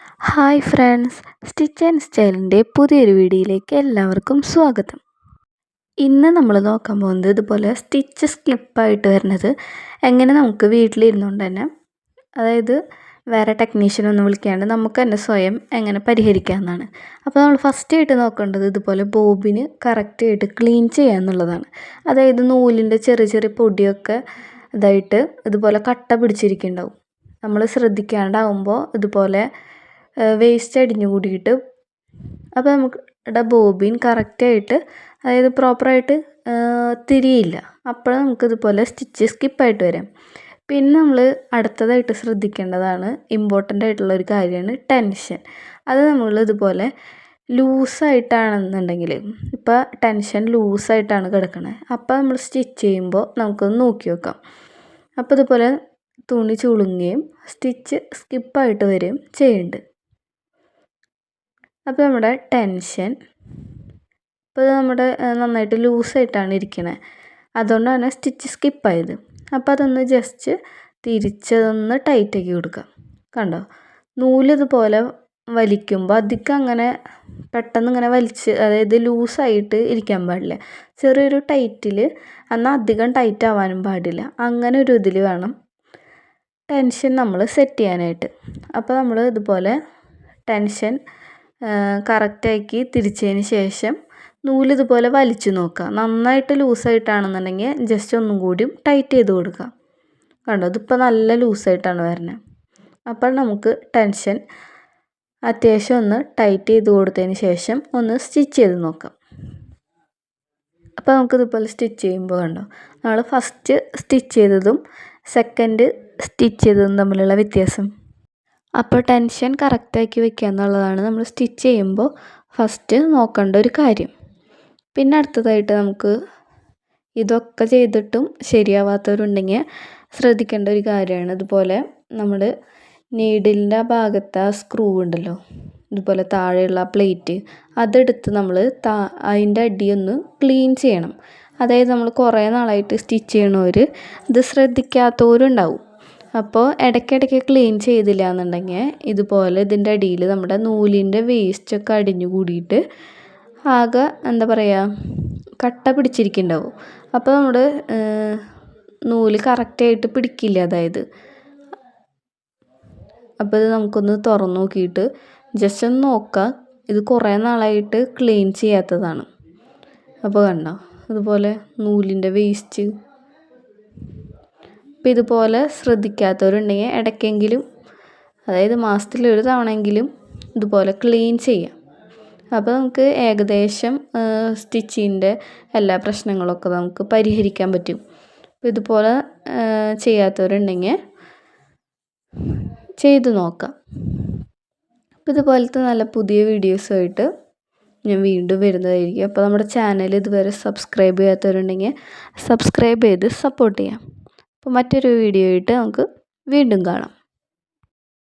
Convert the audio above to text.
Hi friends, stitch and സ്റ്റൈലിൻ്റെ പുതിയൊരു വീഡിയോയിലേക്ക് എല്ലാവർക്കും സ്വാഗതം. ഇന്ന് നമ്മൾ നോക്കാൻ പോകുന്നത് ഇതുപോലെ സ്റ്റിച്ച് സ്കിപ്പായിട്ട് വരുന്നത് എങ്ങനെ നമുക്ക് വീട്ടിലിരുന്നുകൊണ്ട് തന്നെ, അതായത് വേറെ ടെക്നീഷ്യനൊന്നും വിളിക്കാണ്ട് നമുക്ക് തന്നെ സ്വയം എങ്ങനെ പരിഹരിക്കാമെന്നാണ്. അപ്പോൾ നമ്മൾ ഫസ്റ്റായിട്ട് നോക്കേണ്ടത് ഇതുപോലെ ബോബിന് കറക്റ്റായിട്ട് ക്ലീൻ ചെയ്യുക എന്നുള്ളതാണ്. അതായത് നൂലിൻ്റെ ചെറിയ ചെറിയ പൊടിയൊക്കെ ഇതായിട്ട് ഇതുപോലെ കട്ട പിടിച്ചിരിക്കുന്നുണ്ടാവും. നമ്മൾ ശ്രദ്ധിക്കാണ്ടാവുമ്പോൾ ഇതുപോലെ വേസ്റ്റ് അടിഞ്ഞു കൂടിയിട്ട്, അപ്പോൾ നമുക്ക് ബോബിൻ കറക്റ്റായിട്ട്, അതായത് പ്രോപ്പറായിട്ട് തിരിയില്ല. അപ്പോൾ നമുക്കിതുപോലെ സ്റ്റിച്ച് സ്കിപ്പായിട്ട് വരാം. പിന്നെ നമ്മൾ അടുത്തതായിട്ട് ശ്രദ്ധിക്കേണ്ടതാണ്, ഇമ്പോർട്ടൻ്റ് ആയിട്ടുള്ളൊരു കാര്യമാണ് ടെൻഷൻ. അത് നമ്മൾ ഇതുപോലെ ലൂസായിട്ടാണെന്നുണ്ടെങ്കിൽ, ഇപ്പോൾ ടെൻഷൻ ലൂസായിട്ടാണ് കിടക്കുന്നത്, അപ്പോൾ നമ്മൾ സ്റ്റിച്ച് ചെയ്യുമ്പോൾ നമുക്കൊന്ന് നോക്കി വെക്കാം. അപ്പോൾ ഇതുപോലെ തുണി ചുളുങ്ങുകയും സ്റ്റിച്ച് സ്കിപ്പായിട്ട് വരികയും ചെയ്യുന്നുണ്ട്. അപ്പോൾ നമ്മുടെ ടെൻഷൻ ഇപ്പോൾ നമ്മുടെ നന്നായിട്ട് ലൂസായിട്ടാണ് ഇരിക്കണത്, അതുകൊണ്ടാണ് സ്റ്റിച്ച് സ്കിപ്പായത്. അപ്പോൾ അതൊന്ന് ജസ്റ്റ് തിരിച്ചതൊന്ന് ടൈറ്റാക്കി കൊടുക്കുക. കണ്ടോ, നൂലിതുപോലെ വലിക്കുമ്പോൾ അധികം അങ്ങനെ പെട്ടെന്ന് ഇങ്ങനെ വലിച്ച്, അതായത് ലൂസായിട്ട് ഇരിക്കാൻ പാടില്ല. ചെറിയൊരു ടൈറ്റിൽ, എന്നാൽ അധികം ടൈറ്റ് ആവാനും പാടില്ല. അങ്ങനെ ഒരു ഇതിൽ വേണം ടെൻഷൻ നമ്മൾ സെറ്റ് ചെയ്യാനായിട്ട്. അപ്പോൾ നമ്മൾ ഇതുപോലെ ടെൻഷൻ കറക്റ്റാക്കി തിരിച്ചതിന് ശേഷം നൂലിതുപോലെ വലിച്ചു നോക്കുക. നന്നായിട്ട് ലൂസായിട്ടാണെന്നുണ്ടെങ്കിൽ ജസ്റ്റ് ഒന്നും കൂടി ടൈറ്റ് ചെയ്ത് കൊടുക്കുക. കണ്ടോ, ഇതിപ്പോൾ നല്ല ലൂസായിട്ടാണ് വരുന്നത്. അപ്പോൾ നമുക്ക് ടെൻഷൻ അത്യാവശ്യം ഒന്ന് ടൈറ്റ് ചെയ്ത് കൊടുത്തതിന് ശേഷം ഒന്ന് സ്റ്റിച്ച് ചെയ്ത് നോക്കാം. അപ്പോൾ നമുക്കിതുപോലെ സ്റ്റിച്ച് ചെയ്യുമ്പോൾ കണ്ടോ, നമ്മൾ ഫസ്റ്റ് സ്റ്റിച്ച് ചെയ്തതും സെക്കൻഡ് സ്റ്റിച്ച് ചെയ്തതും തമ്മിലുള്ള വ്യത്യാസം. അപ്പോൾ ടെൻഷൻ കറക്റ്റാക്കി വെക്കുക എന്നുള്ളതാണ് നമ്മൾ സ്റ്റിച്ച് ചെയ്യുമ്പോൾ ഫസ്റ്റ് നോക്കേണ്ട ഒരു കാര്യം. പിന്നെ അടുത്തതായിട്ട് നമുക്ക് ഇതൊക്കെ ചെയ്തിട്ടും ശരിയാവാത്തവരുണ്ടെങ്കിൽ ശ്രദ്ധിക്കേണ്ട ഒരു കാര്യമാണ്, ഇതുപോലെ നമ്മൾ നീഡിലിൻ്റെ ആ ഭാഗത്ത് ആ സ്ക്രൂ ഉണ്ടല്ലോ, ഇതുപോലെ താഴെയുള്ള പ്ലേറ്റ്, അതെടുത്ത് നമ്മൾ അതിൻ്റെ അടിയൊന്ന് ക്ലീൻ ചെയ്യണം. അതായത് നമ്മൾ കുറേ നാളായിട്ട് സ്റ്റിച്ച് ചെയ്യണവർ ഇത് ശ്രദ്ധിക്കാത്തവരുണ്ടാവും. അപ്പോൾ ഇടയ്ക്കിടയ്ക്ക് ക്ലീൻ ചെയ്തില്ല എന്നുണ്ടെങ്കിൽ ഇതുപോലെ ഇതിൻ്റെ അടിയിൽ നമ്മുടെ നൂലിൻ്റെ വേസ്റ്റൊക്കെ അടിഞ്ഞു കൂടിയിട്ട് ആകെ എന്താ പറയുക, കട്ട പിടിച്ചിരിക്കുന്നുണ്ടാവും. അപ്പോൾ നമ്മുടെ നൂല് കറക്റ്റായിട്ട് പിടിക്കില്ല. അതായത് അപ്പോൾ ഇത് നമുക്കൊന്ന് തുറന്ന് നോക്കിയിട്ട് ജസ്റ്റ് ഒന്ന് നോക്കുക, ഇത് കുറേ നാളായിട്ട് ക്ലീൻ ചെയ്യാത്തതാണ്. അപ്പോൾ കണ്ടോ, അതുപോലെ നൂലിൻ്റെ വേസ്റ്റ്. അപ്പോൾ ഇതുപോലെ ശ്രദ്ധിക്കാത്തവരുണ്ടെങ്കിൽ ഇടയ്ക്കെങ്കിലും, അതായത് മാസത്തിലൊരു തവണയെങ്കിലും ഇതുപോലെ ക്ലീൻ ചെയ്യാം. അപ്പോൾ നമുക്ക് ഏകദേശം സ്റ്റിച്ചിൻ്റെ എല്ലാ പ്രശ്നങ്ങളൊക്കെ നമുക്ക് പരിഹരിക്കാൻ പറ്റും. അപ്പോൾ ഇതുപോലെ ചെയ്യാത്തവരുണ്ടെങ്കിൽ ചെയ്ത് നോക്കാം. അപ്പോൾ ഇതുപോലത്തെ നല്ല പുതിയ വീഡിയോസുമായിട്ട് ഞാൻ വീണ്ടും വരുന്നതായിരിക്കും. അപ്പോൾ നമ്മുടെ ചാനൽ ഇതുവരെ സബ്സ്ക്രൈബ് ചെയ്യാത്തവരുണ്ടെങ്കിൽ സബ്സ്ക്രൈബ് ചെയ്ത് സപ്പോർട്ട് ചെയ്യാം. അപ്പോൾ മറ്റൊരു വീഡിയോ ആയിട്ട് നമുക്ക് വീണ്ടും കാണാം.